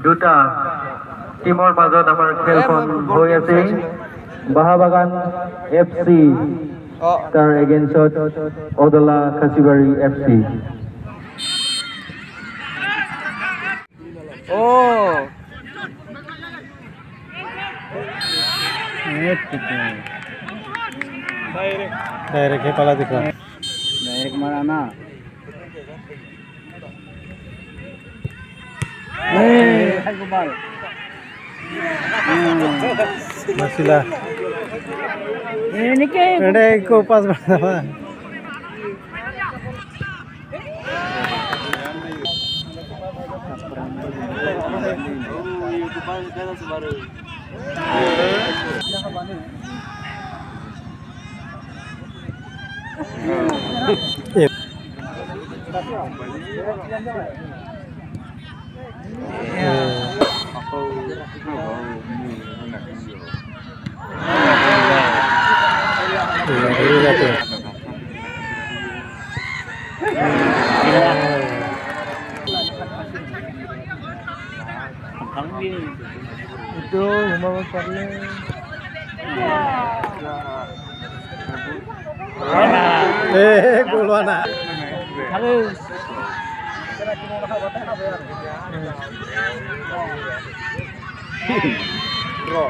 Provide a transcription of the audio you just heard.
দুটা টিমৰ মাজত আমাৰ খেলখন হৈ আছে বাহাবাগান এফচি তাৰ এগেইনষ্টত অদলা খাচিবাৰী এফচি डायरेक्ट पाला दिखा डायरेक्ट मारा ना मसिला ini ke ada ko pas berapa itu mau parle gulwana harus bro